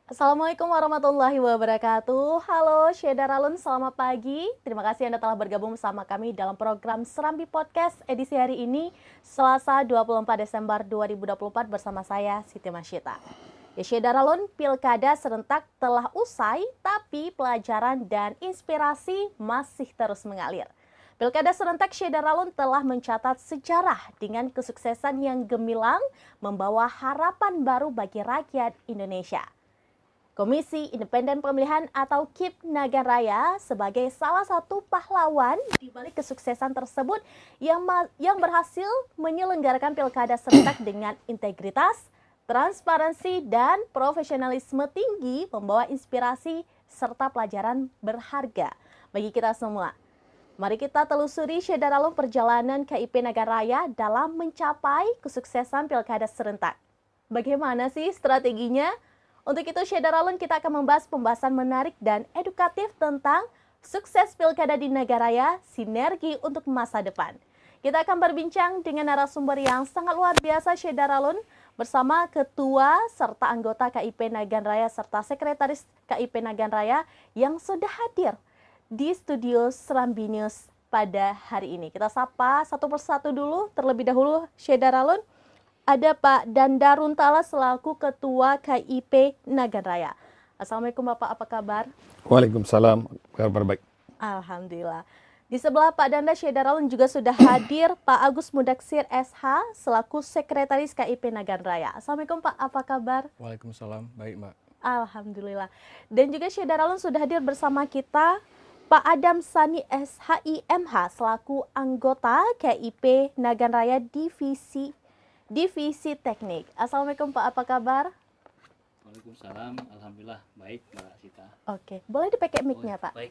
Assalamualaikum warahmatullahi wabarakatuh. Halo Syeda Ralun, selamat pagi. Terima kasih Anda telah bergabung bersama kami dalam program Serambi Podcast edisi hari ini, Selasa 24 Desember 2024 bersama saya, Siti Masyita. Ya Syeda Ralun, pilkada serentak telah usai, tapi pelajaran dan inspirasi masih terus mengalir. Pilkada serentak Syeda Ralun telah mencatat sejarah dengan kesuksesan yang gemilang, membawa harapan baru bagi rakyat Indonesia. Komisi Independen Pemilihan atau KIP Nagan Raya sebagai salah satu pahlawan di balik kesuksesan tersebut yang berhasil menyelenggarakan pilkada serentak dengan integritas, transparansi, dan profesionalisme tinggi membawa inspirasi serta pelajaran berharga bagi kita semua. Mari kita telusuri Syeda Ralun perjalanan KIP Nagan Raya dalam mencapai kesuksesan pilkada serentak. Bagaimana sih strateginya? Untuk itu, Syeda Ralun, kita akan membahas pembahasan menarik dan edukatif tentang sukses pilkada di Nagan Raya, sinergi untuk masa depan. Kita akan berbincang dengan narasumber yang sangat luar biasa, Syeda Ralun, bersama Ketua serta anggota KIP Nagan Raya serta Sekretaris KIP Nagan Raya yang sudah hadir di studio Serambi News pada hari ini. Kita sapa satu persatu dulu, terlebih dahulu Syeda Ralun. Ada Pak Danda Runtala selaku Ketua KIP Nagan Raya. Assalamualaikum Bapak, apa kabar? Waalaikumsalam, kabar baik. Alhamdulillah. Di sebelah Pak Danda, Syeda Ralun juga sudah hadir Pak Agus Mudaksir SH selaku Sekretaris KIP Nagan Raya. Assalamualaikum Pak, apa kabar? Waalaikumsalam, baik Mbak. Alhamdulillah. Dan juga Syeda Ralun sudah hadir bersama kita Pak Adam Sani SHIMH selaku anggota KIP Nagan Raya Divisi Teknik. Assalamualaikum Pak, apa kabar? Waalaikumsalam, alhamdulillah baik Mbak Sita. Oke, boleh dipakai mic-nya Pak? Baik,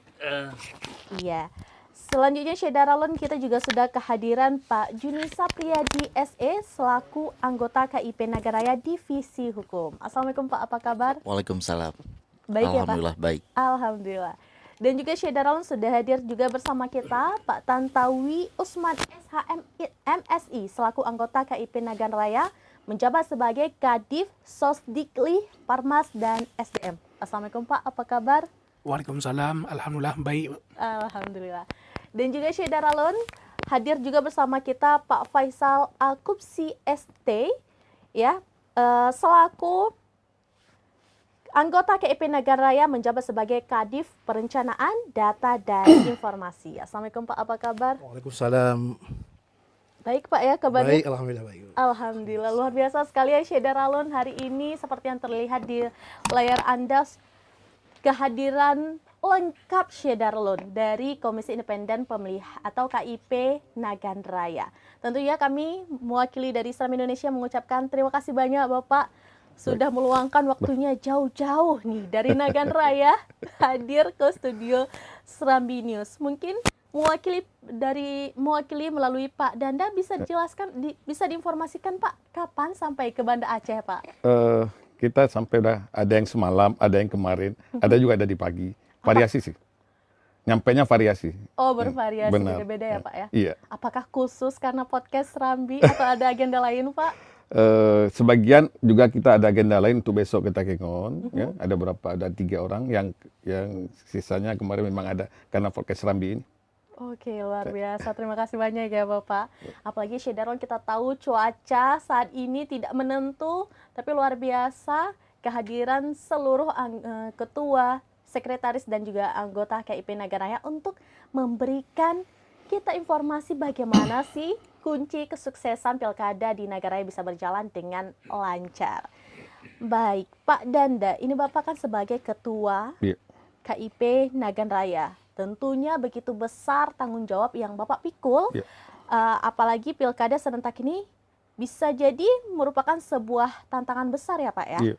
Iya. Selanjutnya Syeda Ralun, kita juga sudah kehadiran Pak Junisa Priyadi SE selaku anggota KIP Nagan Raya Divisi Hukum. Assalamualaikum Pak, apa kabar? Waalaikumsalam. Baik ya Pak? Alhamdulillah baik. Alhamdulillah. Dan juga Syeda Ralun sudah hadir juga bersama kita Pak Tantawi Usman SHMSI selaku anggota KIP Nagan Raya menjabat sebagai Kadif Sosdikli, Parmas, dan SDM. Assalamualaikum Pak, apa kabar? Waalaikumsalam, alhamdulillah baik. Alhamdulillah. Dan juga Syeda Ralun hadir juga bersama kita Pak Faisal Alkupsi ST ya, selaku anggota KIP Nagan Raya menjabat sebagai Kadif Perencanaan, Data, dan Informasi. Assalamualaikum Pak, apa kabar? Waalaikumsalam. Baik Pak ya kabarnya? Baik, alhamdulillah baik. Alhamdulillah, luar biasa sekali ya Syeda Ralun hari ini seperti yang terlihat di layar Anda, kehadiran lengkap Syeda Ralun dari Komisi Independen Pemilihan atau KIP Nagan Raya. Tentunya kami mewakili dari Serambi Indonesia mengucapkan terima kasih banyak Bapak sudah meluangkan waktunya jauh-jauh nih dari Nagan Raya hadir ke studio Serambi News. Mungkin mewakili melalui Pak Danda bisa dijelaskan, bisa diinformasikan Pak kapan sampai ke Banda Aceh Pak? Kita sampai udah ada yang semalam, ada yang kemarin, ada juga ada di pagi. Variasi sih. Nyampainya variasi. Oh, bervariasi, Benar. beda-beda ya Pak ya? Iya. Apakah khusus karena podcast Serambi atau ada agenda lain Pak? Sebagian juga kita ada agenda lain untuk besok kita kengon. Ya, ada 3 orang yang sisanya kemarin memang ada karena podcast Serambi ini. Oke, luar biasa. Terima kasih banyak ya Bapak. Apalagi Syeda Ralun kita tahu cuaca saat ini tidak menentu, tapi luar biasa kehadiran seluruh ketua, sekretaris, dan juga anggota KIP Nagan Raya untuk memberikan kita informasi bagaimana sih kunci kesuksesan pilkada di Nagan Raya bisa berjalan dengan lancar. Baik, Pak Danda, ini Bapak kan sebagai ketua KIP Nagan Raya. Tentunya begitu besar tanggung jawab yang Bapak pikul, apalagi pilkada serentak ini bisa jadi merupakan sebuah tantangan besar ya Pak ya.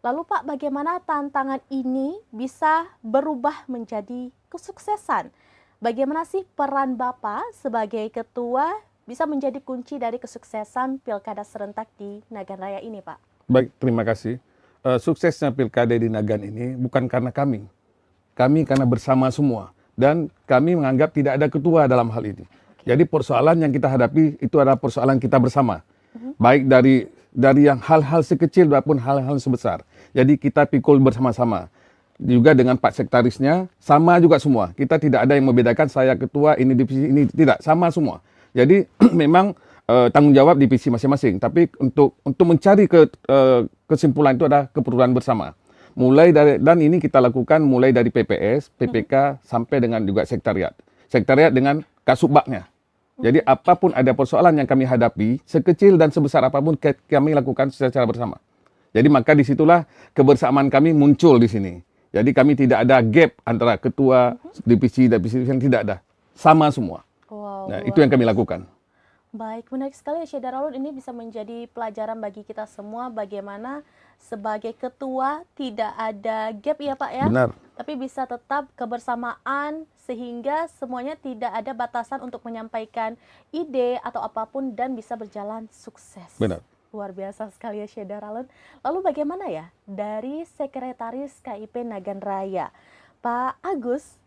Lalu Pak, bagaimana tantangan ini bisa berubah menjadi kesuksesan? Bagaimana sih peran Bapak sebagai ketua bisa menjadi kunci dari kesuksesan pilkada serentak di Nagan Raya ini Pak? Baik, terima kasih. Suksesnya pilkada di Nagan ini bukan karena kami. Kami karena bersama semua. Dan kami menganggap tidak ada ketua dalam hal ini. Jadi persoalan yang kita hadapi itu adalah persoalan kita bersama. Baik dari dari yang hal-hal sekecil maupun hal-hal sebesar. Jadi kita pikul bersama-sama. Juga dengan Pak Sekretarisnya, sama juga semua. Kita tidak ada yang membedakan saya ketua, ini divisi, ini tidak. Sama semua. Jadi memang tanggung jawab divisi masing-masing. Tapi untuk mencari kesimpulan itu adalah keperluan bersama. Mulai dari, dan ini kita lakukan mulai dari PPS, PPK, sampai dengan juga sekretariat. Sekretariat dengan kasubagnya. Jadi apapun ada persoalan yang kami hadapi, sekecil dan sebesar apapun kami lakukan secara bersama. Jadi maka disitulah kebersamaan kami muncul di sini. Jadi kami tidak ada gap antara ketua, divisi yang tidak ada. Sama semua. Wow, Nah, itu yang kami lakukan. Baik, menarik sekali ya Syed Daralun. Ini bisa menjadi pelajaran bagi kita semua bagaimana sebagai ketua tidak ada gap ya Pak ya. Benar. Tapi bisa tetap kebersamaan sehingga semuanya tidak ada batasan untuk menyampaikan ide atau apapun dan bisa berjalan sukses. Benar. Luar biasa sekali ya Syed Daralun. Lalu bagaimana ya dari Sekretaris KIP Nagan Raya, Pak Agus?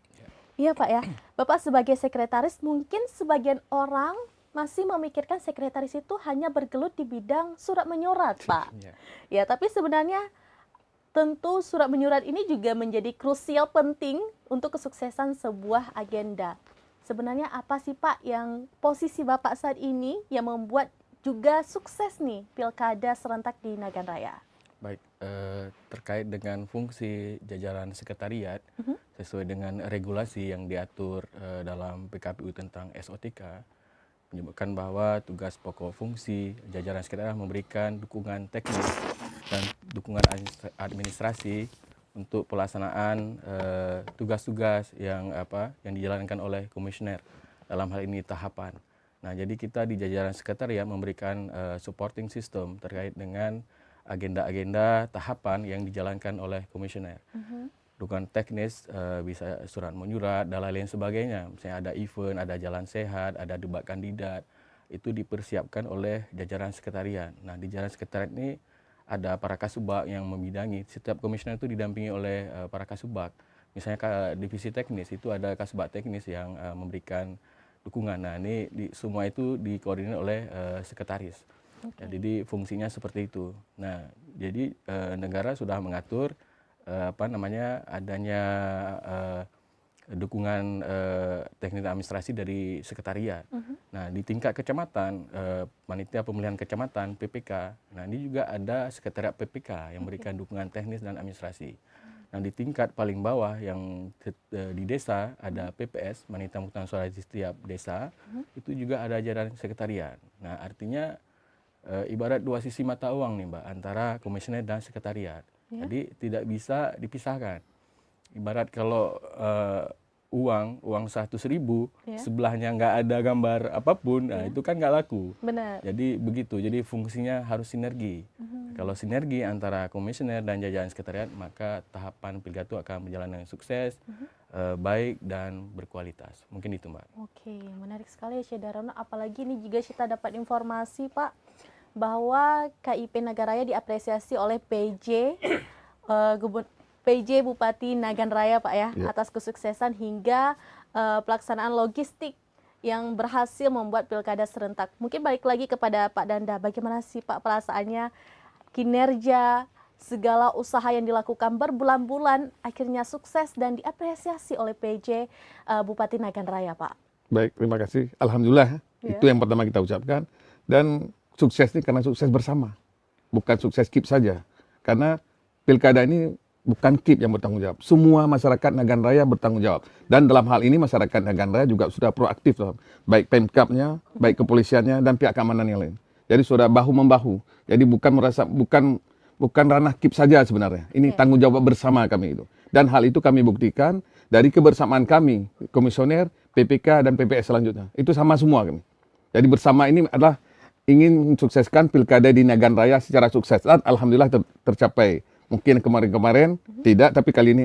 Iya Pak ya, Bapak sebagai sekretaris mungkin sebagian orang masih memikirkan sekretaris itu hanya bergelut di bidang surat menyurat, Pak. Ya, tapi sebenarnya tentu surat menyurat ini juga menjadi krusial penting untuk kesuksesan sebuah agenda. Sebenarnya apa sih Pak yang posisi Bapak saat ini yang membuat juga sukses nih Pilkada serentak di Nagan Raya? Baik, terkait dengan fungsi jajaran sekretariat sesuai dengan regulasi yang diatur dalam PKPU tentang SOTK, menyebutkan bahwa tugas pokok fungsi jajaran sekretariat memberikan dukungan teknis dan dukungan administrasi untuk pelaksanaan tugas-tugas yang dijalankan oleh komisioner, dalam hal ini tahapan. Nah, jadi kita di jajaran sekretariat memberikan supporting system terkait dengan agenda-agenda tahapan yang dijalankan oleh komisioner. Dukungan teknis bisa surat menyurat dan lain-lain sebagainya. Misalnya ada event, ada jalan sehat, ada debat kandidat, itu dipersiapkan oleh jajaran sekretariat. Nah, di jajaran sekretariat ini ada para kasubag yang membidangi. Setiap komisioner itu didampingi oleh para kasubag. Misalnya divisi teknis itu ada kasubag teknis yang memberikan dukungan. Nah, ini semua itu dikoordinir oleh sekretaris. Ya, jadi fungsinya seperti itu. Nah, jadi negara sudah mengatur adanya dukungan teknik administrasi dari sekretariat. Nah, di tingkat kecamatan, panitia pemilihan kecamatan (PPK), nah ini juga ada sekretariat PPK yang memberikan dukungan teknis dan administrasi. Nah, di tingkat paling bawah yang di desa ada PPS, panitia pemungutan suara di setiap desa, itu juga ada jajaran sekretariat. Nah, artinya ibarat dua sisi mata uang nih Mbak, antara komisioner dan sekretariat. Jadi tidak bisa dipisahkan. Ibarat kalau uang 100.000, sebelahnya nggak ada gambar apapun, nah itu kan nggak laku. Benar. Jadi begitu. Jadi fungsinya harus sinergi. Kalau sinergi antara komisioner dan jajaran sekretariat, maka tahapan pilkada itu akan berjalan dengan sukses, baik dan berkualitas. Mungkin itu Mbak. Oke, menarik sekali ya Syed Daralun. Apalagi ini juga kita dapat informasi Pak bahwa KIP Nagan Raya diapresiasi oleh PJ Bupati Nagan Raya Pak ya, atas kesuksesan hingga pelaksanaan logistik yang berhasil membuat pilkada serentak. Mungkin balik lagi kepada Pak Danda, bagaimana sih Pak perasaannya kinerja segala usaha yang dilakukan berbulan-bulan akhirnya sukses dan diapresiasi oleh PJ Bupati Nagan Raya Pak? Baik, terima kasih. Alhamdulillah, itu yang pertama kita ucapkan. Dan sukses ini karena sukses bersama, bukan sukses KIP saja. Karena pilkada ini bukan KIP yang bertanggung jawab, semua masyarakat Nagan Raya bertanggung jawab. Dan dalam hal ini masyarakat Nagan Raya juga sudah proaktif, baik Pemkabnya, baik kepolisiannya, dan pihak keamanan yang lain. Jadi sudah bahu-membahu. Jadi bukan ranah KIP saja sebenarnya. Ini tanggung jawab bersama kami itu. Dan hal itu kami buktikan dari kebersamaan kami, komisioner, PPK, dan PPS selanjutnya. Itu sama semua kami. Jadi bersama ini adalah ingin mensukseskan pilkada di Nagan Raya secara sukses. Dan alhamdulillah tercapai. Mungkin kemarin-kemarin tidak, tapi kali ini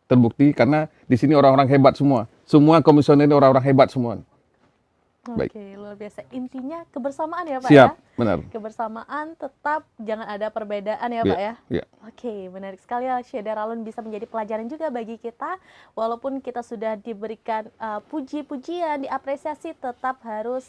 terbukti karena di sini orang-orang hebat semua. Semua komisioner ini orang-orang hebat semua. Baik. Oke, luar biasa. Intinya kebersamaan ya Pak Siap, ya? benar. Kebersamaan tetap jangan ada perbedaan ya Iya, Pak ya? iya. Oke, menarik sekali ya. Syederalun bisa menjadi pelajaran juga bagi kita. Walaupun kita sudah diberikan puji-pujian, diapresiasi, tetap harus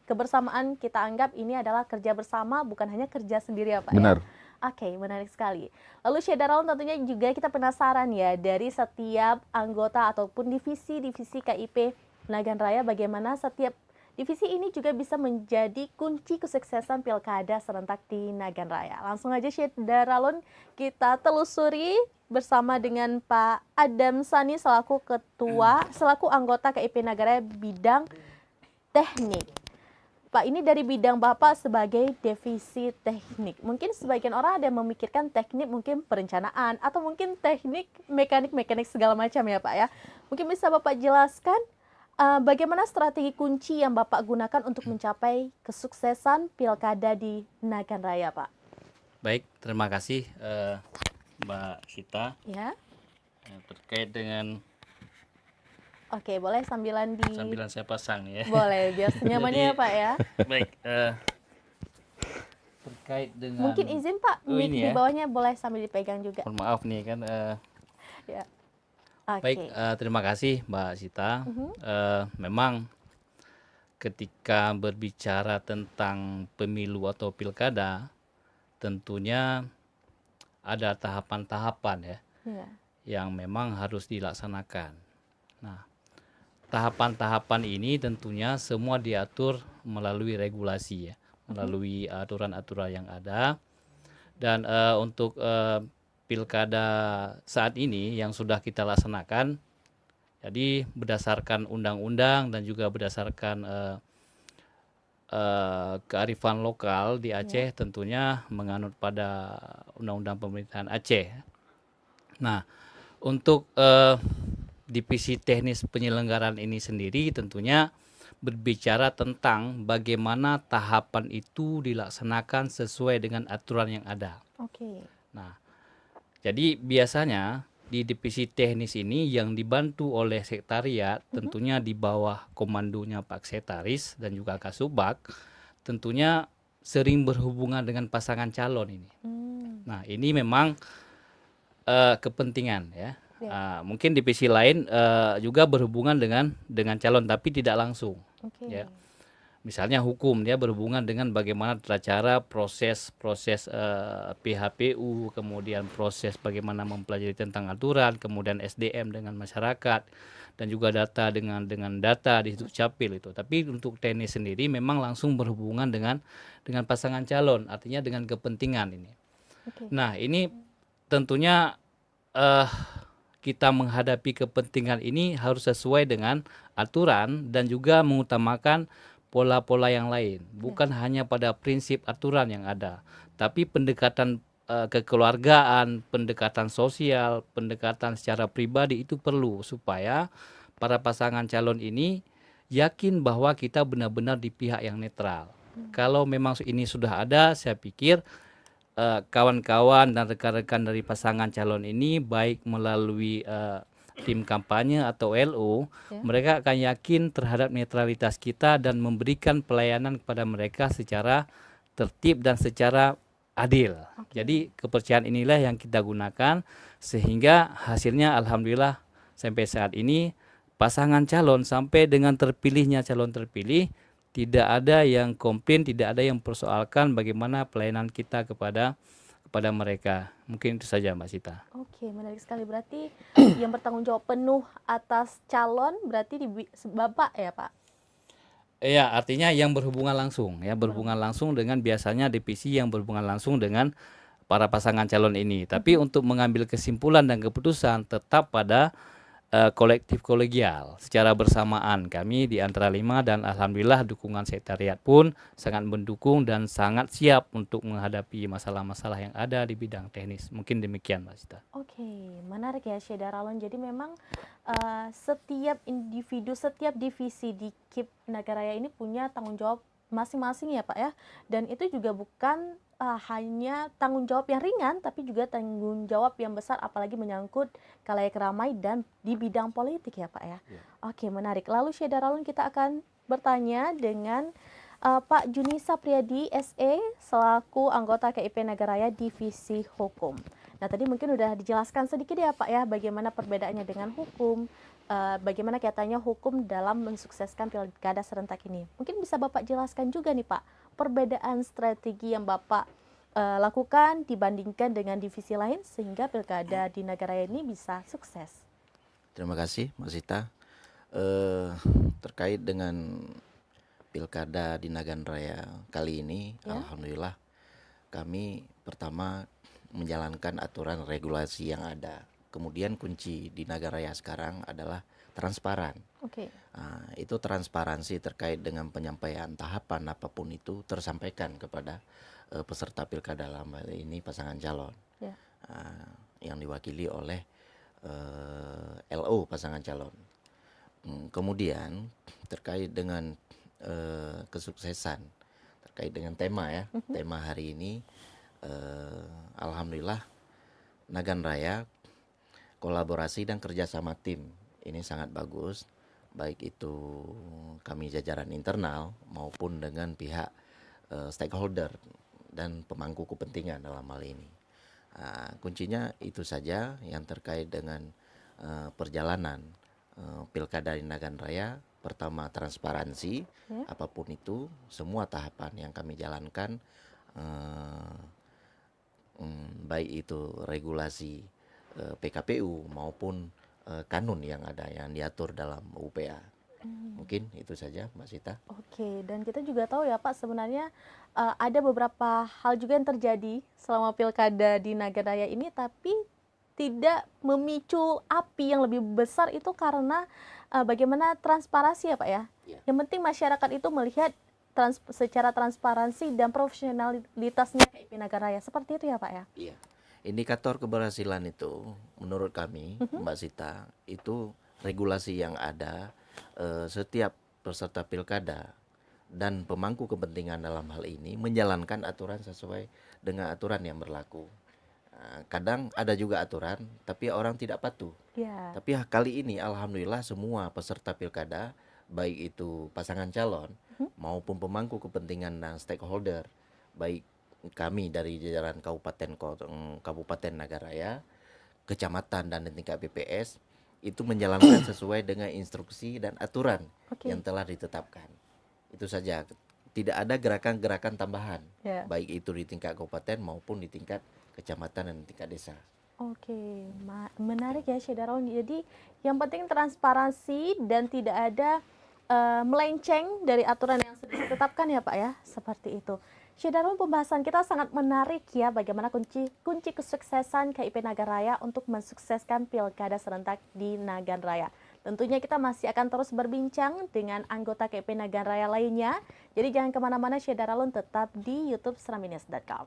kebersamaan kita anggap ini adalah kerja bersama, bukan hanya kerja sendiri ya Pak Benar. ya? Oke, menarik sekali. Lalu Syederalun tentunya juga kita penasaran ya dari setiap anggota ataupun divisi-divisi KIP Nagan Raya, bagaimana setiap divisi ini juga bisa menjadi kunci kesuksesan pilkada serentak di Nagan Raya. Langsung aja Syederalun kita telusuri bersama dengan Pak Adam Sani selaku anggota KIP Nagan Raya bidang teknik. Pak, ini dari bidang Bapak sebagai divisi teknik. Mungkin sebagian orang ada yang memikirkan teknik mungkin perencanaan atau mungkin teknik mekanik segala macam ya Pak ya. Mungkin bisa Bapak jelaskan bagaimana strategi kunci yang Bapak gunakan untuk mencapai kesuksesan pilkada di Nagan Raya, Pak? Baik, terima kasih Mbak Sita. Ya. Terkait dengan Oke, boleh sambilan saya pasang ya. Boleh, biar senyamannya ya, Pak ya. Baik, terkait dengan Mungkin izin Pak, mic ini di ya. bawahnya boleh sambil dipegang juga. Mohon maaf nih kan. Ya. Baik, Oke. terima kasih Mbak Sita. Memang ketika berbicara tentang pemilu atau pilkada, tentunya ada tahapan-tahapan ya Ya. yang memang harus dilaksanakan. Nah, tahapan-tahapan ini tentunya semua diatur melalui regulasi ya, melalui aturan-aturan yang ada. Dan untuk pilkada saat ini yang sudah kita laksanakan, jadi berdasarkan undang-undang dan juga berdasarkan kearifan lokal di Aceh, tentunya menganut pada undang-undang pemerintahan Aceh. Nah, untuk divisi teknis penyelenggaraan ini sendiri tentunya berbicara tentang bagaimana tahapan itu dilaksanakan sesuai dengan aturan yang ada. Oke. Nah, jadi biasanya di divisi teknis ini yang dibantu oleh sekretariat, tentunya di bawah komandonya Pak Sekretaris dan juga Kasubag, tentunya sering berhubungan dengan pasangan calon ini. Nah, ini memang kepentingan ya. Mungkin divisi lain juga berhubungan dengan calon tapi tidak langsung. Oke. Ya. Misalnya hukum, dia berhubungan dengan bagaimana cara proses PHPU, kemudian proses bagaimana mempelajari tentang aturan, kemudian SDM dengan masyarakat, dan juga data dengan data di Dukcapil itu. Tapi untuk teknis sendiri memang langsung berhubungan dengan pasangan calon, artinya dengan kepentingan ini. Oke. Nah, ini tentunya kita menghadapi kepentingan ini harus sesuai dengan aturan dan juga mengutamakan pola-pola yang lain, bukan hanya pada prinsip aturan yang ada, tapi pendekatan kekeluargaan, pendekatan sosial, pendekatan secara pribadi itu perlu supaya para pasangan calon ini yakin bahwa kita benar-benar di pihak yang netral. Kalau memang ini sudah ada, saya pikir kawan-kawan dan rekan-rekan dari pasangan calon ini baik melalui tim kampanye atau LO, mereka akan yakin terhadap netralitas kita dan memberikan pelayanan kepada mereka secara tertib dan secara adil. Jadi kepercayaan inilah yang kita gunakan sehingga hasilnya alhamdulillah sampai saat ini pasangan calon sampai dengan terpilihnya calon terpilih tidak ada yang komplain, tidak ada yang persoalkan bagaimana pelayanan kita kepada mereka. Mungkin itu saja Mbak Sita. Oke, menarik sekali. Berarti yang bertanggung jawab penuh atas calon berarti Bapak ya Pak? Iya, artinya yang berhubungan langsung ya, berhubungan langsung dengan biasanya divisi yang berhubungan langsung dengan para pasangan calon ini. Tapi untuk mengambil kesimpulan dan keputusan tetap pada kolektif kolegial secara bersamaan kami di antara 5 dan alhamdulillah dukungan sekretariat pun sangat mendukung dan sangat siap untuk menghadapi masalah-masalah yang ada di bidang teknis. Mungkin demikian Mbak Sita. Oke, menarik ya Syederalun. Jadi memang setiap individu, setiap divisi di KIP Nagan Raya ini punya tanggung jawab masing-masing ya Pak ya. Dan itu juga bukan hanya tanggung jawab yang ringan, tapi juga tanggung jawab yang besar, apalagi menyangkut khalayak ramai dan di bidang politik ya Pak ya. Oke, menarik. Lalu Syederalun kita akan bertanya dengan Pak Junisa Priyadi SE selaku anggota KIP Nagaraya Divisi Hukum. Nah, tadi mungkin udah dijelaskan sedikit ya Pak ya bagaimana perbedaannya dengan hukum, bagaimana kaitannya hukum dalam mensukseskan pilkada serentak ini. Mungkin bisa Bapak jelaskan juga nih Pak, perbedaan strategi yang Bapak lakukan dibandingkan dengan divisi lain sehingga pilkada di Nagaraya ini bisa sukses. Terima kasih Mas Sita. Terkait dengan pilkada di Nagan Raya kali ini, Ya. alhamdulillah kami pertama menjalankan aturan regulasi yang ada. Kemudian kunci di Nagan Raya sekarang adalah transparan. Oke. Itu transparansi terkait dengan penyampaian tahapan apapun itu tersampaikan kepada peserta pilkada dalam hal ini pasangan calon. Ya. Yang diwakili oleh LO pasangan calon. Kemudian terkait dengan kesuksesan, terkait dengan tema ya, tema hari ini, alhamdulillah Nagan Raya kolaborasi dan kerjasama tim ini sangat bagus, baik itu kami jajaran internal maupun dengan pihak stakeholder dan pemangku kepentingan dalam hal ini. Kuncinya itu saja yang terkait dengan perjalanan pilkada di Nagan Raya. Pertama transparansi, apapun itu semua tahapan yang kami jalankan, baik itu regulasi PKPU maupun kanun yang ada yang diatur dalam UPA. Mungkin itu saja Mbak Sita. Oke, dan kita juga tahu ya Pak sebenarnya ada beberapa hal juga yang terjadi selama pilkada di Nagaraya ini tapi tidak memicu api yang lebih besar itu karena bagaimana transparansi ya Pak ya. Ya. Yang penting masyarakat itu melihat secara transparansi dan profesionalitasnya KIP Nagaraya. Seperti itu ya Pak ya. Iya. Indikator keberhasilan itu menurut kami Mbak Sita itu regulasi yang ada, setiap peserta pilkada dan pemangku kepentingan dalam hal ini menjalankan aturan sesuai dengan aturan yang berlaku. Kadang ada juga aturan tapi orang tidak patuh. Ya. Tapi kali ini alhamdulillah semua peserta pilkada baik itu pasangan calon maupun pemangku kepentingan dan stakeholder, baik kami dari jajaran Kabupaten Nagaraya, kecamatan dan tingkat BPS itu menjalankan sesuai dengan instruksi dan aturan yang telah ditetapkan. Itu saja. Tidak ada gerakan-gerakan tambahan, baik itu di tingkat kabupaten maupun di tingkat kecamatan dan tingkat desa. Oke, menarik ya Syedarawan. Jadi yang penting transparansi dan tidak ada melenceng dari aturan yang sudah ditetapkan ya Pak ya, seperti itu. Syedarawan, pembahasan kita sangat menarik ya, bagaimana kunci kesuksesan KIP Nagaraya untuk mensukseskan pilkada serentak di Naganraya. Tentunya kita masih akan terus berbincang dengan anggota KIP Naganraya lainnya. Jadi jangan kemana-mana Syedarawan, tetap di YouTube serambinews.com.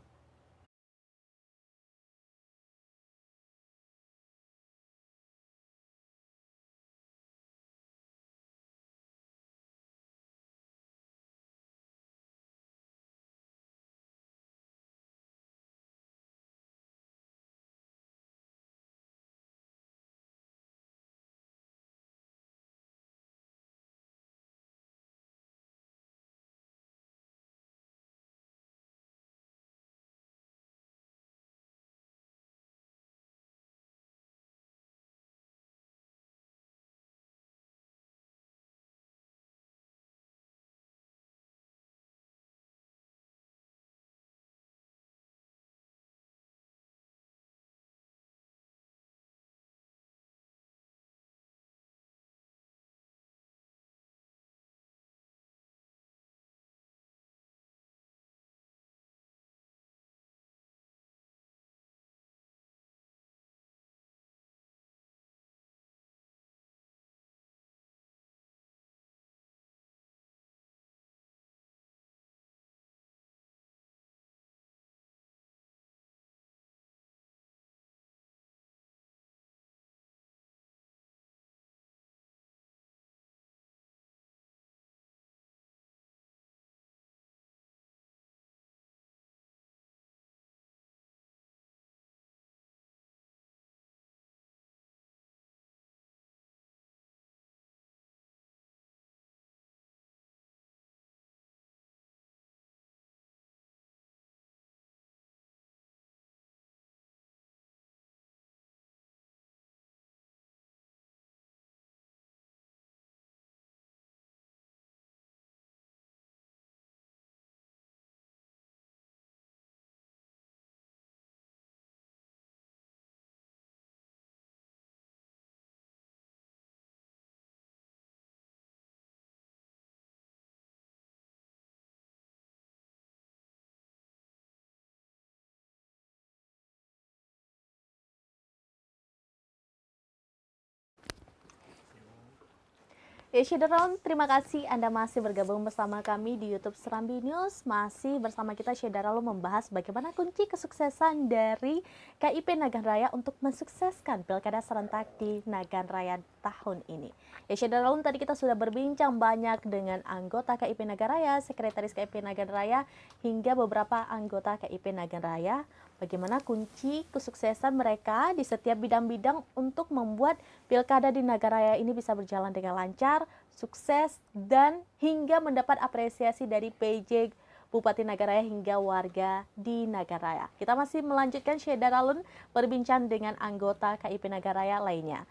Ya, Syedarawan, terima kasih Anda masih bergabung bersama kami di YouTube Serambi News. Masih bersama kita Syedarawan membahas bagaimana kunci kesuksesan dari KIP Nagan Raya untuk mensukseskan Pilkada serentak di Nagan Raya tahun ini. Ya, Syedarawan, tadi kita sudah berbincang banyak dengan anggota KIP Nagan Raya, sekretaris KIP Nagan Raya, hingga beberapa anggota KIP Nagan Raya. Bagaimana kunci kesuksesan mereka di setiap bidang-bidang untuk membuat Pilkada di Nagan Raya ini bisa berjalan dengan lancar, sukses, dan hingga mendapat apresiasi dari PJ Bupati Nagan Raya hingga warga di Nagan Raya. Kita masih melanjutkan Syedarawan berbincang dengan anggota KIP Nagan Raya lainnya.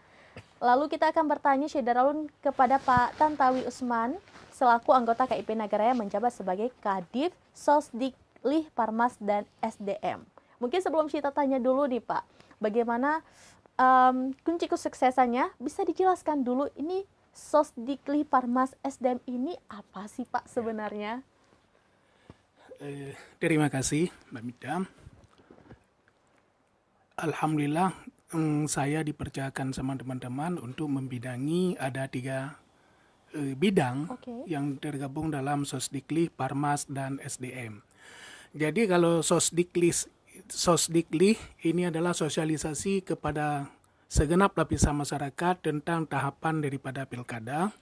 Lalu kita akan bertanya Syedarawan kepada Pak Tantawi Usman selaku anggota KIP Nagan Raya menjabat sebagai Kadif Sosdikli Parmas dan SDM. Mungkin sebelum kita tanya dulu nih Pak, bagaimana kunci kesuksesannya, bisa dijelaskan dulu ini Sosdikli Parmas SDM ini apa sih Pak sebenarnya? Terima kasih Mbak Mita. Alhamdulillah saya dipercayakan sama teman-teman untuk membidangi ada 3 bidang yang tergabung dalam Sosdikli, Parmas, dan SDM. Jadi kalau Sosdikli ini adalah sosialisasi kepada segenap lapisan masyarakat tentang tahapan daripada pilkada.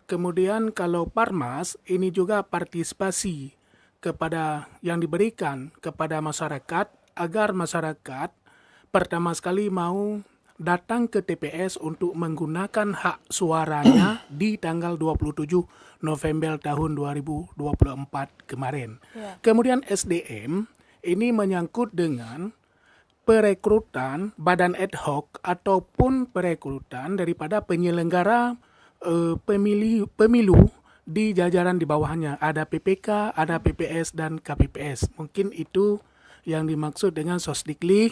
Kemudian kalau Parmas ini juga partisipasi kepada yang diberikan kepada masyarakat agar masyarakat pertama sekali mau datang ke TPS untuk menggunakan hak suaranya di tanggal 27 November tahun 2024 kemarin. Kemudian SDM ini menyangkut dengan perekrutan badan ad hoc ataupun perekrutan daripada penyelenggara pemilu di jajaran di bawahnya. Ada PPK, ada PPS, dan KPPS. Mungkin itu yang dimaksud dengan Sosdikli,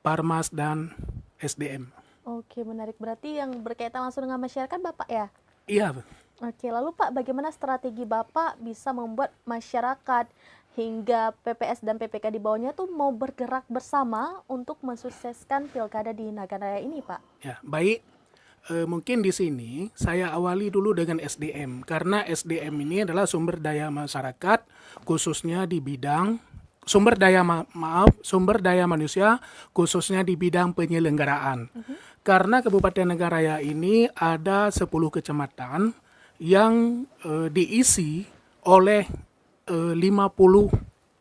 Parmas, dan SDM. Oke, menarik. Berarti yang berkaitan langsung dengan masyarakat Bapak ya? Iya. Oke, lalu Pak, bagaimana strategi Bapak bisa membuat masyarakat hingga PPS dan PPK di bawahnya tuh mau bergerak bersama untuk mensukseskan Pilkada di Nagan Raya ini, Pak? Ya, baik. Mungkin di sini saya awali dulu dengan SDM, karena SDM ini adalah sumber daya masyarakat, khususnya di bidang sumber daya manusia, khususnya di bidang penyelenggaraan. Karena Kabupaten Nagan Raya ini ada 10 kecamatan yang diisi oleh 50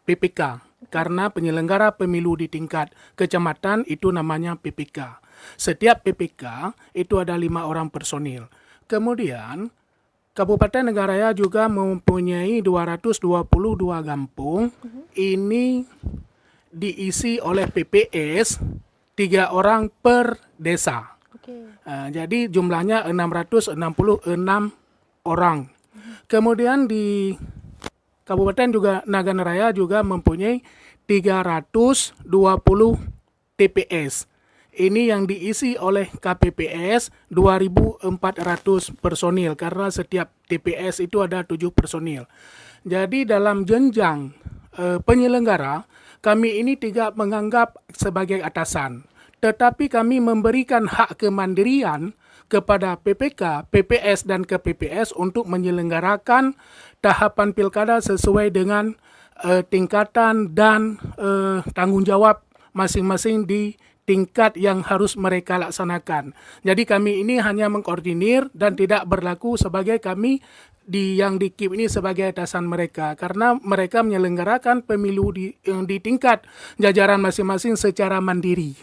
PPK, karena penyelenggara pemilu di tingkat kecamatan itu namanya PPK. Setiap PPK itu ada 5 orang personil. Kemudian Kabupaten Nagan Raya juga mempunyai 222 kampung. Ini diisi oleh PPS 3 orang per desa. Jadi jumlahnya 666 orang. Kemudian di Kabupaten juga Nagan Raya juga mempunyai 320 TPS. Ini yang diisi oleh KPPS 2.400 personil karena setiap TPS itu ada 7 personil. Jadi dalam jenjang penyelenggara, kami ini tidak menganggap sebagai atasan. Tetapi kami memberikan hak kemandirian kepada PPK, PPS, dan KPPS untuk menyelenggarakan tahapan pilkada sesuai dengan tingkatan dan tanggung jawab masing-masing di tingkat yang harus mereka laksanakan. Jadi kami ini hanya mengkoordinir dan tidak berlaku sebagai kami yang di KIP ini sebagai atasan mereka, karena mereka menyelenggarakan pemilu di tingkat jajaran masing-masing secara mandiri.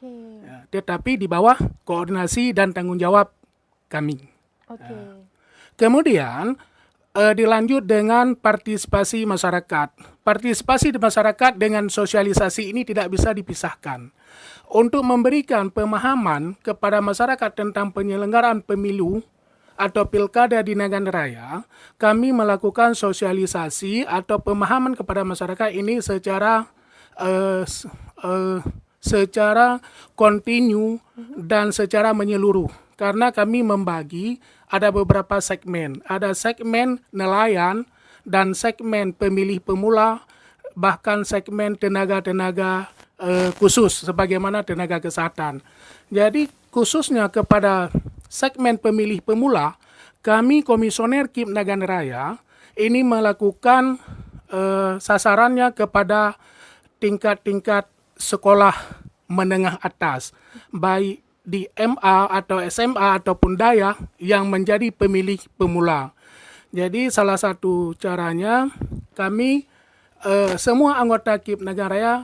Ya, tetapi di bawah koordinasi dan tanggung jawab kami. Kemudian dilanjut dengan partisipasi masyarakat. Partisipasi di masyarakat dengan sosialisasi ini tidak bisa dipisahkan. Untuk memberikan pemahaman kepada masyarakat tentang penyelenggaraan pemilu atau pilkada di Nagan Raya, kami melakukan sosialisasi atau pemahaman kepada masyarakat ini secara kontinu dan secara menyeluruh. Karena kami membagi ada beberapa segmen. Ada segmen nelayan dan segmen pemilih pemula, bahkan segmen tenaga-tenaga khusus sebagaimana tenaga kesehatan. Jadi khususnya kepada segmen pemilih pemula, kami Komisioner KIP Nagan Raya ini melakukan sasarannya kepada tingkat-tingkat sekolah menengah atas, baik di MA atau SMA ataupun Daya yang menjadi pemilih pemula. Jadi salah satu caranya kami semua anggota KIP Nagan Raya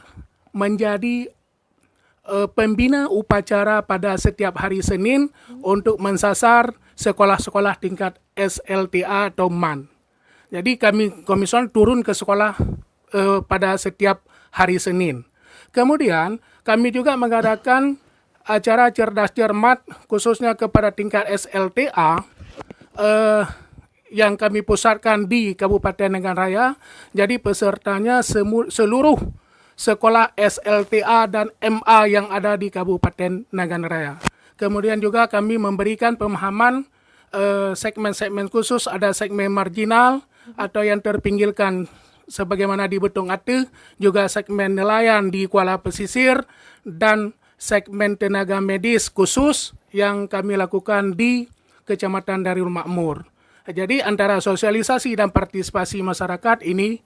menjadi pembina upacara pada setiap hari Senin untuk mensasar sekolah-sekolah tingkat SLTA atau MAN. Jadi kami komisioner turun ke sekolah pada setiap hari Senin. Kemudian kami juga mengadakan acara cerdas cermat khususnya kepada tingkat SLTA yang kami pusatkan di Kabupaten Nagan Raya. Jadi pesertanya seluruh sekolah SLTA dan MA yang ada di Kabupaten Nagan Raya. Kemudian juga kami memberikan pemahaman segmen-segmen khusus, ada segmen marginal atau yang terpinggirkan sebagaimana di Betung Ate, juga segmen nelayan di Kuala Pesisir, dan segmen tenaga medis khusus yang kami lakukan di Kecamatan Darul Makmur. Jadi antara sosialisasi dan partisipasi masyarakat ini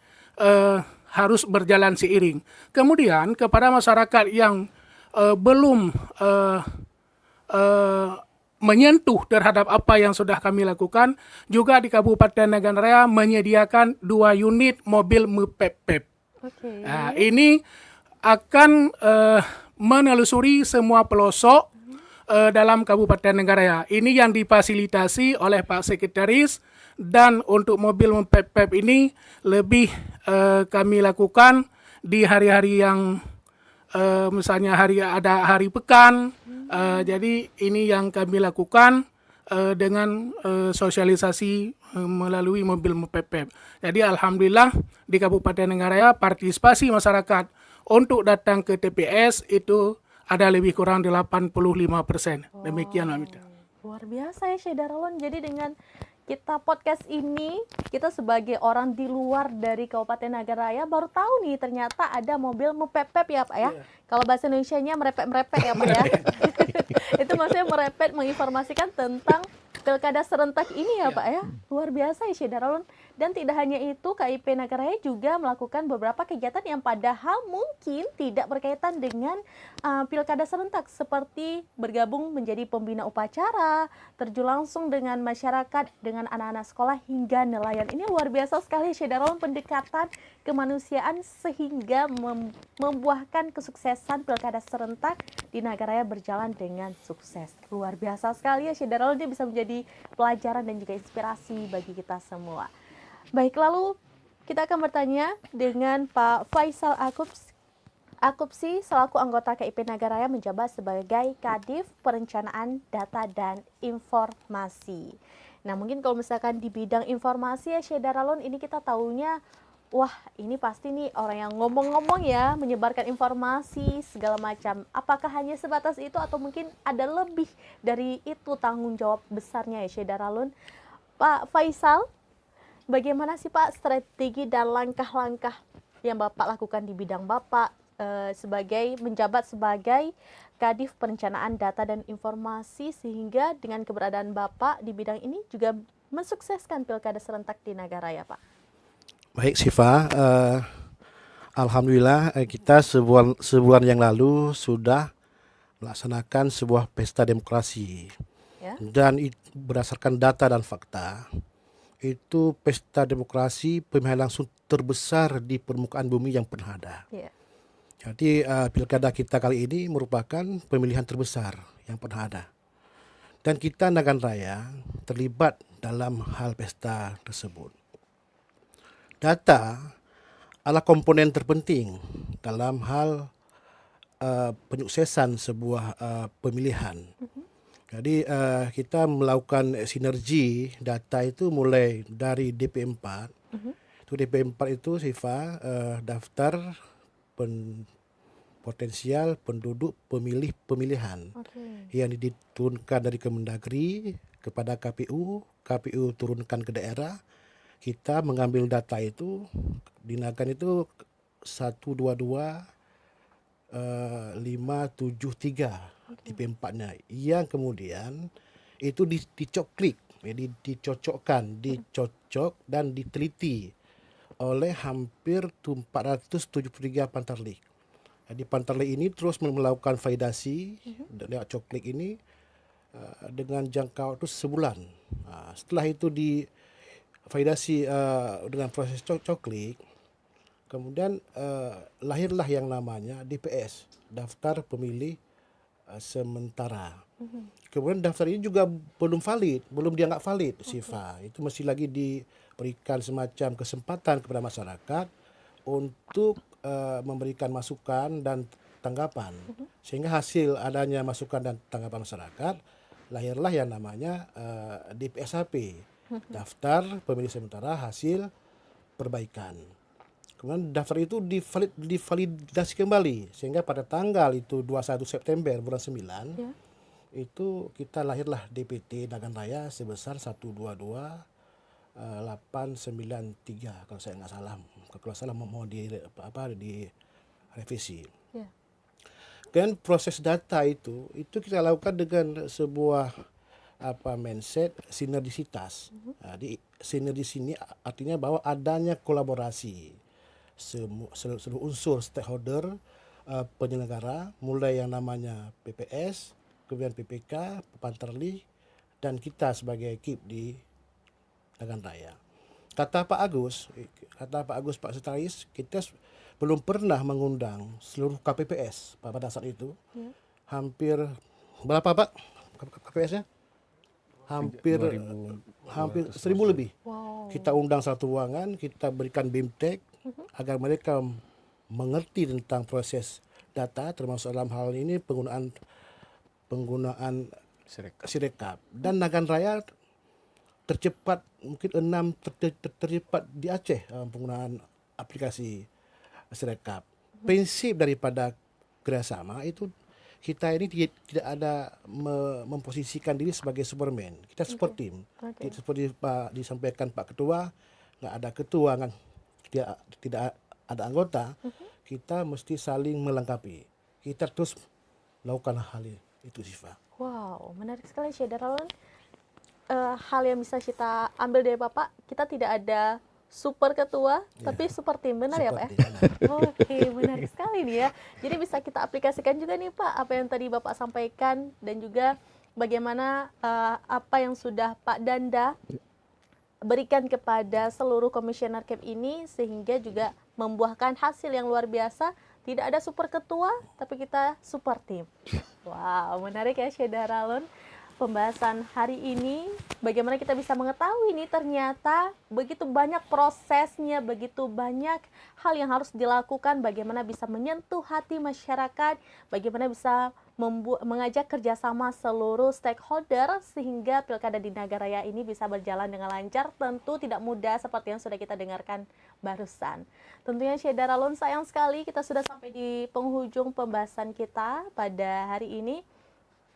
harus berjalan seiring. Kemudian kepada masyarakat yang belum menyentuh terhadap apa yang sudah kami lakukan, juga di Kabupaten Nagan Raya menyediakan 2 unit mobil MEPEP. Okay. Nah, ini akan menelusuri semua pelosok dalam Kabupaten Nagan Raya. Ini yang difasilitasi oleh Pak Sekretaris, dan untuk mobil MEPEP ini lebih kami lakukan di hari-hari yang misalnya ada hari pekan. Jadi ini yang kami lakukan dengan sosialisasi melalui mobil MEPEP. Jadi alhamdulillah di Kabupaten Nagan Raya partisipasi masyarakat untuk datang ke TPS itu ada lebih kurang 85%. Demikian Mbak Mita. Luar biasa ya Syed Darulun. Jadi dengan kita podcast ini, kita sebagai orang di luar dari Kabupaten Nagan Raya baru tahu nih ternyata ada mobil MEPEP ya Pak ya. Kalau bahasa Indonesianya merepet-merepet ya Pak ya. Itu maksudnya merepet, menginformasikan tentang pilkada serentak ini ya Pak ya. Luar biasa ya Syed Darulun. Dan tidak hanya itu, KIP Nagan Raya juga melakukan beberapa kegiatan yang padahal mungkin tidak berkaitan dengan pilkada serentak, seperti bergabung menjadi pembina upacara, terjun langsung dengan masyarakat, dengan anak-anak sekolah hingga nelayan. Ini luar biasa sekali Syed Darulun, pendekatan kemanusiaan sehingga membuahkan kesuksesan pilkada serentak di Nagan Raya berjalan dengan sukses. Luar biasa sekali ya Syed Darulun, dia bisa menjadi pelajaran dan juga inspirasi bagi kita semua. Baik, lalu kita akan bertanya dengan Pak Faisal Akupsi selaku anggota KIP Nagan Raya menjabat sebagai Kadif Perencanaan Data dan Informasi. Nah, mungkin kalau misalkan di bidang informasi ya Syed Darulun, ini kita tahunya, wah ini pasti nih orang yang ngomong-ngomong ya, menyebarkan informasi segala macam. Apakah hanya sebatas itu atau mungkin ada lebih dari itu tanggung jawab besarnya ya Syed Darulun? Pak Faisal, bagaimana sih Pak strategi dan langkah-langkah yang Bapak lakukan di bidang Bapak sebagai menjabat sebagai Kadif Perencanaan Data dan Informasi, sehingga dengan keberadaan Bapak di bidang ini juga mensukseskan pilkada serentak di Nagan Raya Pak? Baik Siva, alhamdulillah kita sebulan yang lalu sudah melaksanakan sebuah pesta demokrasi ya? Dan berdasarkan data dan fakta, itu pesta demokrasi pemilihan langsung terbesar di permukaan bumi yang pernah ada. Yeah. Jadi pilkada kita kali ini merupakan pemilihan terbesar yang pernah ada. Dan kita Nagan Raya terlibat dalam hal pesta tersebut. Data adalah komponen terpenting dalam hal penyuksesan sebuah pemilihan. Jadi kita melakukan sinergi data itu mulai dari DP4. Itu DP4 itu Siva daftar potensial penduduk pemilih pemilihan yang diturunkan dari Kemendagri kepada KPU, KPU turunkan ke daerah. Kita mengambil data itu di Nagan itu 122 573 DP4-nya yang kemudian itu dicoklik Jadi dicocok dan diteliti oleh hampir 473 pantarlik. Jadi pantarlik ini terus melakukan validasi lewat coklik ini dengan jangka waktu sebulan. Setelah itu di validasi dengan proses coklik, kemudian lahirlah yang namanya DPS, Daftar Pemilih Sementara. Kemudian daftar ini juga belum dianggap valid, Sifa. Itu mesti lagi diberikan semacam kesempatan kepada masyarakat untuk memberikan masukan dan tanggapan. Sehingga hasil adanya masukan dan tanggapan masyarakat, lahirlah yang namanya DPSHP, Daftar Pemilih Sementara Hasil Perbaikan. Kemudian daftar itu divalidasi kembali, sehingga pada tanggal itu 21 September bulan 9, itu kita lahirlah DPT Nagan Raya sebesar 122.893 kalau saya nggak salah. Kalau salah mau direvisi. Dan proses data itu kita lakukan dengan sebuah mindset sinergisitas. Di sinergis ini artinya bahwa adanya kolaborasi seluruh unsur stakeholder penyelenggara, mulai yang namanya PPS, kemudian PPK, Pantarli, dan kita sebagai KIP di Nagan Raya. Kata Pak Agus Pak Setaris, kita belum pernah mengundang seluruh KPPS pada saat itu. Hampir berapa Pak KPPS-nya? Hampir 1.000 lebih. Wow. Kita undang satu ruangan, kita berikan BIMTEK agar mereka mengerti tentang proses data, termasuk dalam hal ini penggunaan Sirekap. Dan Nagan Raya tercepat, mungkin tercepat di Aceh penggunaan aplikasi Sirekap. Prinsip daripada kerjasama itu, kita ini tidak ada memposisikan diri sebagai Superman. Kita support tim. Seperti disampaikan Pak Ketua, nggak ada ketua, tidak ada anggota, kita mesti saling melengkapi. Kita terus melakukan hal itu, Sifa. Wow, menarik sekali Syed Daralon. Hal yang bisa kita ambil dari Bapak, kita tidak ada super ketua, tapi super tim, benar ya Pak? Oke, menarik sekali nih ya. Jadi bisa kita aplikasikan juga nih Pak, apa yang tadi Bapak sampaikan, dan juga bagaimana apa yang sudah Pak Danda berikan kepada seluruh komisioner KIP ini, sehingga juga membuahkan hasil yang luar biasa. Tidak ada super ketua, tapi kita super tim. Wow, menarik ya Syed Daralon. Pembahasan hari ini, bagaimana kita bisa mengetahui ini ternyata begitu banyak prosesnya, begitu banyak hal yang harus dilakukan, bagaimana bisa menyentuh hati masyarakat, bagaimana bisa mengajak kerjasama seluruh stakeholder sehingga Pilkada di Nagan Raya ini bisa berjalan dengan lancar. Tentu tidak mudah seperti yang sudah kita dengarkan barusan. Tentunya Syed Daralon, sayang sekali kita sudah sampai di penghujung pembahasan kita pada hari ini.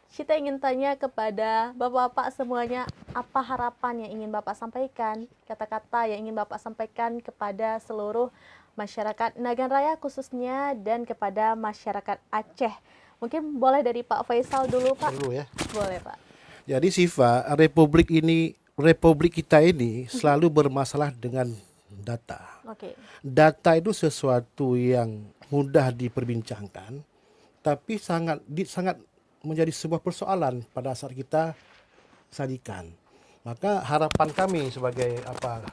Kita ingin tanya kepada Bapak-Bapak semuanya, apa harapan yang ingin Bapak sampaikan, kata-kata yang ingin Bapak sampaikan kepada seluruh masyarakat Nagan Raya khususnya dan kepada masyarakat Aceh. Mungkin boleh dari Pak Faisal dulu Pak. Dulu ya. Boleh Pak. Jadi Sifa, Republik kita ini selalu bermasalah dengan data. Data itu sesuatu yang mudah diperbincangkan, tapi sangat menjadi sebuah persoalan pada saat kita sajikan. Maka harapan kami sebagai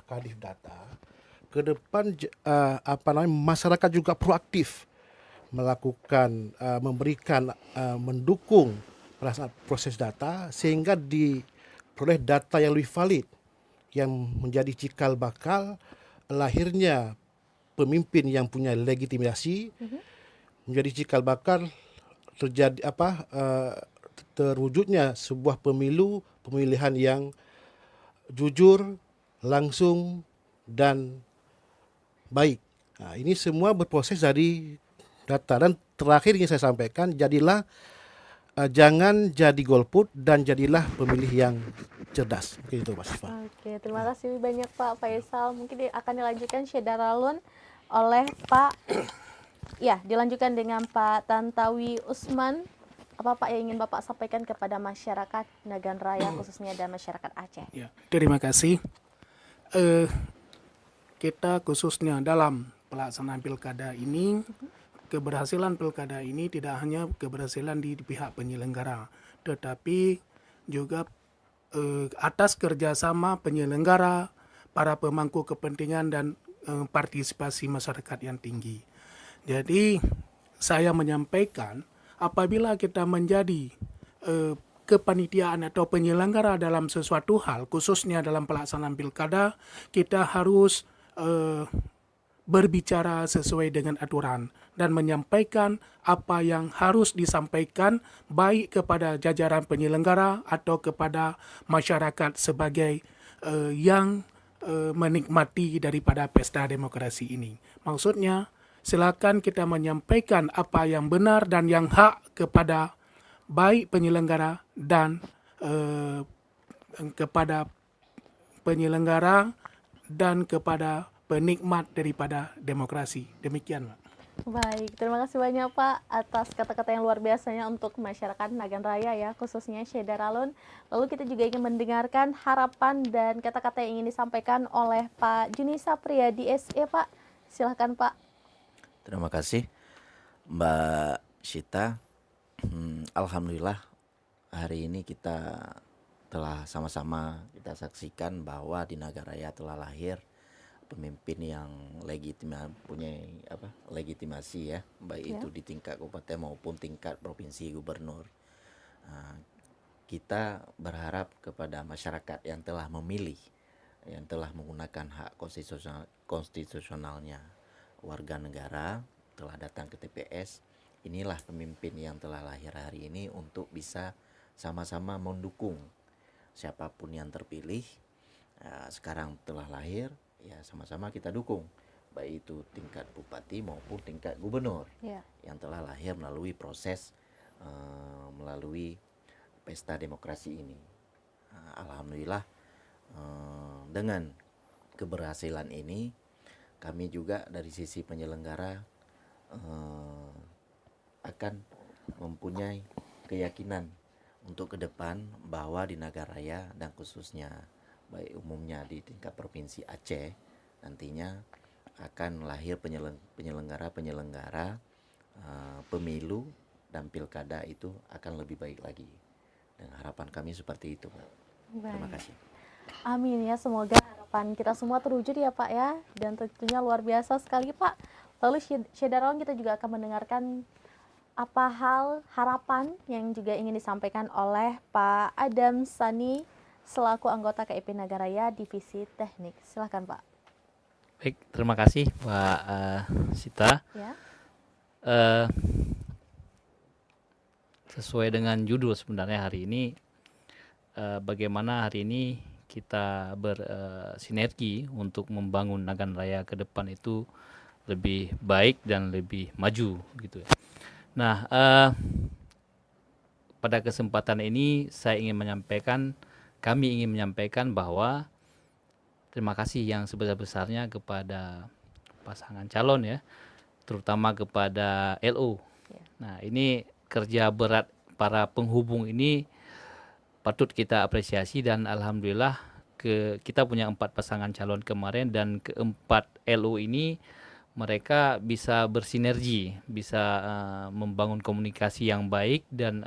Kadif Data ke depan masyarakat juga proaktif melakukan mendukung proses data sehingga diperoleh data yang lebih valid yang menjadi cikal bakal lahirnya pemimpin yang punya legitimasi, menjadi cikal bakal terwujudnya sebuah pemilihan yang jujur, langsung, dan baik. Nah, ini semua berproses dari data. Dan terakhir yang saya sampaikan, jangan jadi golput dan jadilah pemilih yang cerdas. Mungkin itu Pak Siva. Oke, terima kasih banyak Pak Faisal. Mungkin akan dilanjutkan Syed Daralon oleh Pak. Ya, dilanjutkan dengan Pak Tantawi Usman. Apa Pak yang ingin Bapak sampaikan kepada masyarakat Nagan Raya khususnya dan masyarakat Aceh? Ya, terima kasih. Kita khususnya dalam pelaksanaan pilkada ini, keberhasilan pilkada ini tidak hanya keberhasilan di pihak penyelenggara, tetapi juga atas kerjasama penyelenggara, para pemangku kepentingan dan partisipasi masyarakat yang tinggi. Jadi saya menyampaikan apabila kita menjadi kepanitiaan atau penyelenggara dalam sesuatu hal, khususnya dalam pelaksanaan pilkada, kita harus berbicara sesuai dengan aturan dan menyampaikan apa yang harus disampaikan baik kepada jajaran penyelenggara atau kepada masyarakat sebagai yang menikmati daripada pesta demokrasi ini. Maksudnya, silakan kita menyampaikan apa yang benar dan yang hak kepada baik penyelenggara dan kepada penyelenggara dan kepada penikmat daripada demokrasi. Demikian, Pak. Baik, terima kasih banyak Pak atas kata-kata yang luar biasanya untuk masyarakat Nagan Raya ya, khususnya Syedar Alun. Lalu kita juga ingin mendengarkan harapan dan kata-kata yang ingin disampaikan oleh Pak Juni Sapriyadi SE, Pak. Silahkan Pak. Terima kasih Mbak Syita. Alhamdulillah hari ini kita telah sama-sama kita saksikan bahwa di Nagan Raya telah lahir pemimpin yang punya legitimasi ya, baik itu di tingkat kabupaten maupun tingkat provinsi gubernur. Kita berharap kepada masyarakat yang telah memilih, yang telah menggunakan hak konstitusionalnya warga negara, telah datang ke TPS. Inilah pemimpin yang telah lahir hari ini untuk bisa sama-sama mendukung siapapun yang terpilih. Sekarang telah lahir, ya sama-sama kita dukung, baik itu tingkat bupati maupun tingkat gubernur yang telah lahir melalui proses melalui pesta demokrasi ini. Alhamdulillah dengan keberhasilan ini kami juga dari sisi penyelenggara akan mempunyai keyakinan untuk ke depan bahwa di Nagan Raya dan khususnya baik umumnya di tingkat provinsi Aceh nantinya akan lahir penyelenggara pemilu dan pilkada itu akan lebih baik lagi. Dan harapan kami seperti itu, Pak. Terima kasih. Amin ya, semoga harapan kita semua terwujud ya Pak ya, dan tentunya luar biasa sekali Pak. Lalu Syedar Alun kita juga akan mendengarkan apa harapan yang juga ingin disampaikan oleh Pak Adam Sani selaku anggota KIP Nagan Raya Divisi Teknik. Silakan Pak. Baik, terima kasih Pak Sita. Ya. Sesuai dengan judul sebenarnya hari ini, bagaimana hari ini kita bersinergi untuk membangun Nagan Raya ke depan itu lebih baik dan lebih maju gitu ya. Nah, pada kesempatan ini kami ingin menyampaikan bahwa terima kasih yang sebesar-besarnya kepada pasangan calon ya, terutama kepada LO. Nah, ini kerja berat para penghubung ini patut kita apresiasi dan alhamdulillah kita punya 4 pasangan calon kemarin dan keempat LO ini mereka bisa bersinergi, bisa membangun komunikasi yang baik dan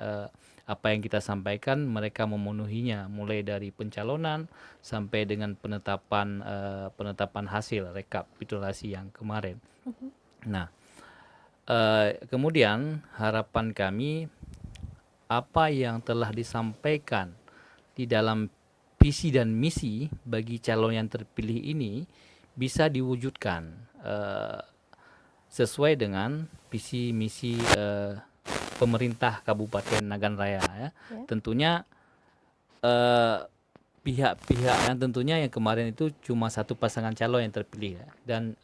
apa yang kita sampaikan mereka memenuhinya mulai dari pencalonan sampai dengan penetapan hasil rekapitulasi yang kemarin. Nah, kemudian harapan kami apa yang telah disampaikan di dalam visi dan misi bagi calon yang terpilih ini bisa diwujudkan sesuai dengan visi misi pemerintah Kabupaten Nagan Raya ya. Tentunya pihak-pihak yang tentunya yang kemarin itu cuma 1 pasangan calon yang terpilih ya. Dan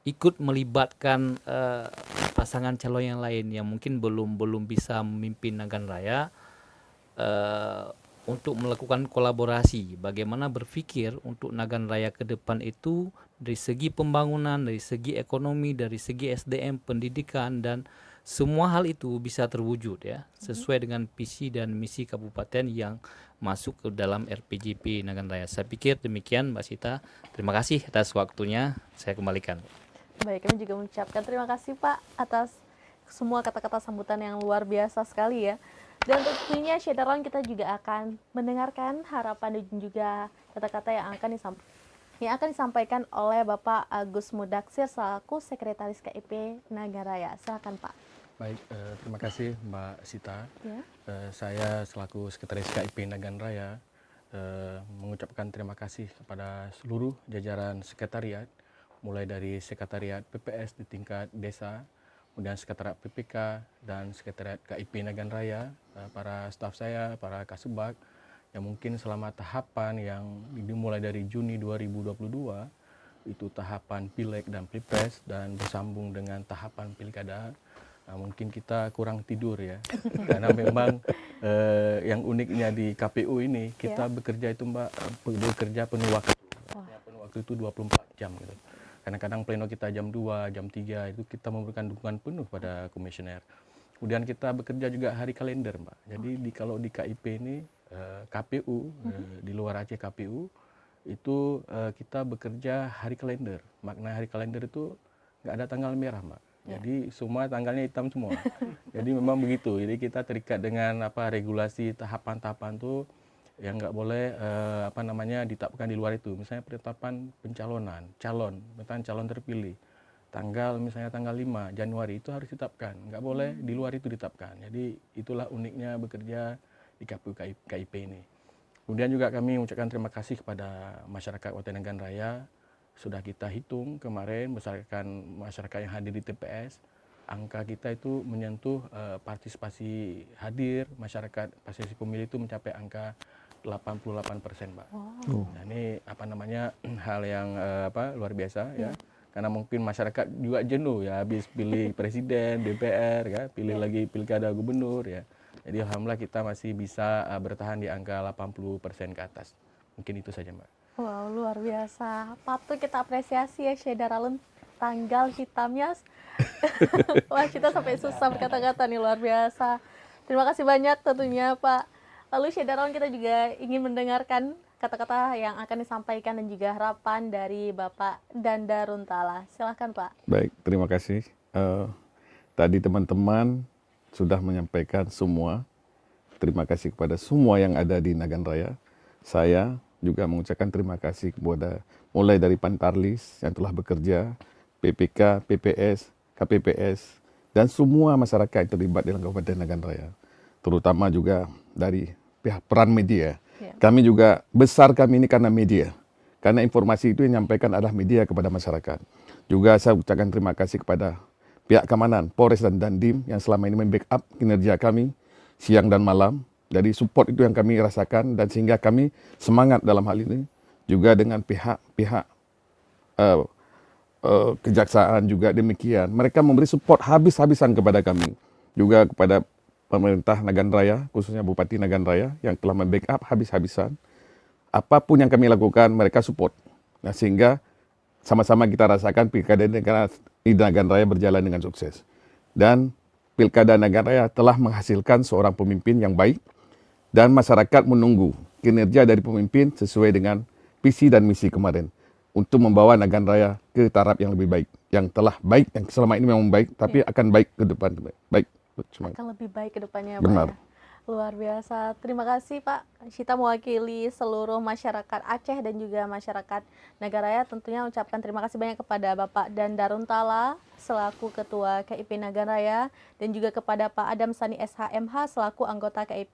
ikut melibatkan pasangan calon yang lain yang mungkin belum bisa memimpin Nagan Raya untuk melakukan kolaborasi, bagaimana berpikir untuk Nagan Raya ke depan itu dari segi pembangunan, dari segi ekonomi, dari segi SDM, pendidikan dan semua hal itu bisa terwujud ya sesuai dengan visi dan misi kabupaten yang masuk ke dalam RPJP Nagan Raya. Saya pikir demikian Mbak Sita. Terima kasih atas waktunya. Saya kembalikan. Baik, kami juga mengucapkan terima kasih Pak atas semua kata-kata sambutan yang luar biasa sekali ya. Dan tentunya Syederalun kita juga akan mendengarkan harapan dan juga kata-kata yang akan disampaikan oleh Bapak Agus Mudaksir selaku Sekretaris KIP Nagan Raya. Silakan Pak. Baik, terima kasih Mbak Sita. Ya. Saya selaku Sekretaris KIP Nagan Raya mengucapkan terima kasih kepada seluruh jajaran sekretariat, mulai dari sekretariat PPS di tingkat desa, kemudian sekretariat PPK dan sekretariat KIP Nagan Raya, para staf saya, para kasubag, yang mungkin selama tahapan yang dimulai dari Juni 2022, itu tahapan Pileg dan Pilpres dan bersambung dengan tahapan Pilkada, mungkin kita kurang tidur ya, karena memang yang uniknya di KPU ini kita bekerja itu Mbak, bekerja penuh waktu, penuh waktu itu 24 jam gitu. Kadang-kadang pleno kita jam 2, jam 3 itu kita memberikan dukungan penuh pada komisioner. Kemudian kita bekerja juga hari kalender Mbak. Jadi kalau di KIP ini KPU di luar Aceh KPU itu kita bekerja hari kalender. Makna hari kalender itu nggak ada tanggal merah Mbak. Jadi semua tanggalnya hitam semua. Jadi memang begitu. Jadi kita terikat dengan regulasi tahapan-tahapan itu yang nggak boleh ditetapkan di luar itu. Misalnya penetapan pencalonan, misalnya calon terpilih. Misalnya tanggal 5 Januari itu harus ditetapkan. Nggak boleh di luar itu ditetapkan. Jadi itulah uniknya bekerja di KPU KIP ini. Kemudian juga kami mengucapkan terima kasih kepada masyarakat Kabupaten Nagan Raya. Sudah kita hitung kemarin berdasarkan masyarakat yang hadir di TPS, angka kita itu menyentuh partisipasi hadir masyarakat partisipasi pemilih itu mencapai angka 88%, Mbak. Wow. Nah, ini hal yang luar biasa ya. Karena mungkin masyarakat juga jenuh ya, habis pilih presiden, DPR ya, pilih lagi pilkada gubernur ya. Jadi alhamdulillah kita masih bisa bertahan di angka 80% ke atas. Mungkin itu saja, Mbak. Wow, luar biasa. Patut kita apresiasi ya Syederalun, tanggal hitamnya. Wah, kita sampai susah berkata-kata nih, luar biasa. Terima kasih banyak tentunya Pak. Lalu Syederalun kita juga ingin mendengarkan kata-kata yang akan disampaikan dan juga harapan dari Bapak Danda Runtala. Silakan Pak. Baik, terima kasih. Tadi teman-teman sudah menyampaikan semua. Terima kasih kepada semua yang ada di Nagan Raya. Saya juga mengucapkan terima kasih kepada mulai dari Pantarlis yang telah bekerja, PPK, PPS, KPPS, dan semua masyarakat yang terlibat dalam Kabupaten Nagan Raya. Terutama juga dari pihak peran media. Kami juga, kami ini karena media. Karena informasi itu yang menyampaikan adalah media kepada masyarakat. Juga saya ucapkan terima kasih kepada pihak keamanan, Polres dan Dandim yang selama ini membackup kinerja kami siang dan malam. Dari support itu yang kami rasakan dan sehingga kami semangat dalam hal ini. Juga dengan pihak kejaksaan juga demikian. Mereka memberi support habis-habisan kepada kami. Juga kepada pemerintah Nagan Raya, khususnya Bupati Nagan Raya yang telah membackup habis-habisan. Apapun yang kami lakukan, mereka support. Nah, sehingga sama-sama kita rasakan pilkada di Nagan Raya berjalan dengan sukses. Dan pilkada Nagan Raya telah menghasilkan seorang pemimpin yang baik dan masyarakat menunggu kinerja dari pemimpin sesuai dengan visi dan misi kemarin untuk membawa Nagan Raya ke taraf yang lebih baik. Yang telah baik, yang selama ini memang baik, tapi akan baik ke depan. Baik. Akan lebih baik ke depannya, Benar. Pak. Ya? Luar biasa. Terima kasih Pak. Kita mewakili seluruh masyarakat Aceh dan juga masyarakat Nagan Raya tentunya ucapkan terima kasih banyak kepada Bapak Danda Runtala selaku Ketua KIP Nagan Raya dan juga kepada Pak Adam Sani SHMH selaku anggota KIP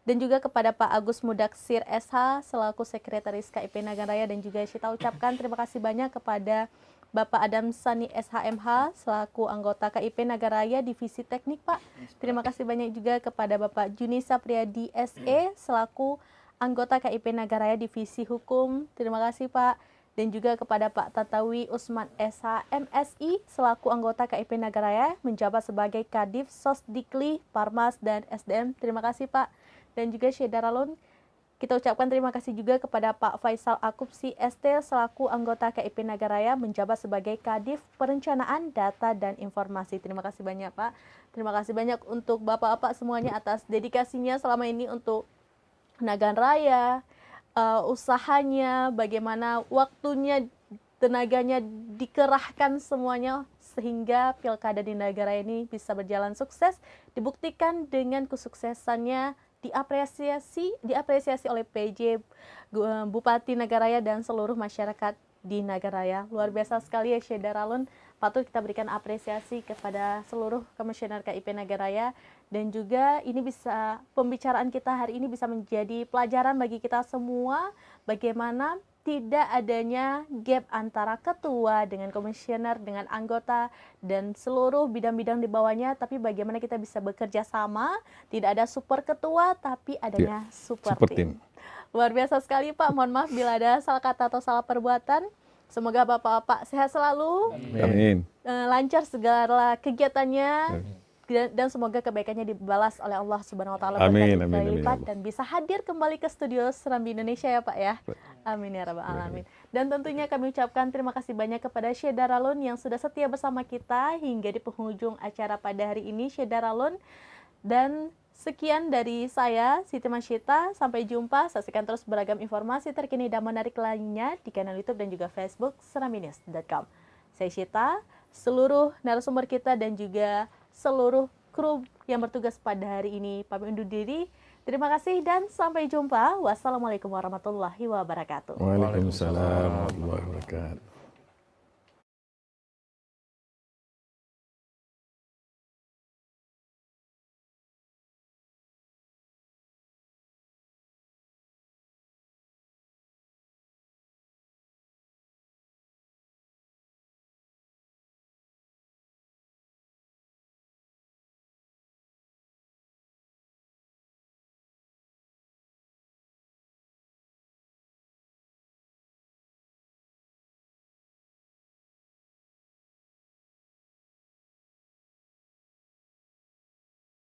dan juga kepada Pak Agus Mudaksir SH selaku Sekretaris KIP Nagan Raya dan juga kita ucapkan terima kasih banyak kepada Bapak Adam Sani SHMH selaku anggota KIP Nagan Raya Divisi Teknik Pak. Terima kasih banyak juga kepada Bapak Junisa Priadi SE selaku anggota KIP Nagan Raya Divisi Hukum. Terima kasih Pak. Dan juga kepada Pak Tatawi Usman SH MSI selaku anggota KIP Nagan Raya menjabat sebagai Kadif Sosdikli, Parmas dan SDM. Terima kasih Pak. Dan juga Syederalun Kita ucapkan terima kasih juga kepada Pak Faisal Akub ST selaku anggota KIP Nagaraya menjabat sebagai Kadif Perencanaan Data dan Informasi. Terima kasih banyak Pak. Terima kasih banyak untuk Bapak-bapak semuanya atas dedikasinya selama ini untuk Nagaraya, usahanya, bagaimana waktunya, tenaganya dikerahkan semuanya sehingga pilkada di Nagaraya ini bisa berjalan sukses, dibuktikan dengan kesuksesannya diapresiasi oleh PJ Bupati Nagaraya dan seluruh masyarakat di Nagaraya. Luar biasa sekali ya Syed Daralun, patut kita berikan apresiasi kepada seluruh komisioner KIP Nagaraya, dan juga ini bisa, pembicaraan kita hari ini bisa menjadi pelajaran bagi kita semua bagaimana tidak adanya gap antara ketua dengan komisioner dengan anggota dan seluruh bidang-bidang di bawahnya, tapi bagaimana kita bisa bekerja sama, tidak ada super ketua tapi adanya super tim. Luar biasa sekali Pak, mohon maaf bila ada salah kata atau salah perbuatan. Semoga Bapak-bapak sehat selalu, Amin. Lancar segala kegiatannya, dan semoga kebaikannya dibalas oleh Allah Subhanahu wa taala berkali lipat dan bisa hadir kembali ke studio Serambi Indonesia ya Pak ya. Amin ya rabbal alamin. Dan tentunya kami ucapkan terima kasih banyak kepada Syed Daralun yang sudah setia bersama kita hingga di penghujung acara pada hari ini, Syed Daralun. Dan sekian dari saya Siti Masyita, sampai jumpa. Saksikan terus beragam informasi terkini dan menarik lainnya di kanal YouTube dan juga Facebook serambinews.com. Saya Syita, seluruh narasumber kita dan juga seluruh kru yang bertugas pada hari ini pamit undur diri. Terima kasih dan sampai jumpa. Wassalamualaikum warahmatullahi wabarakatuh. Waalaikumsalam warahmatullahi wabarakatuh.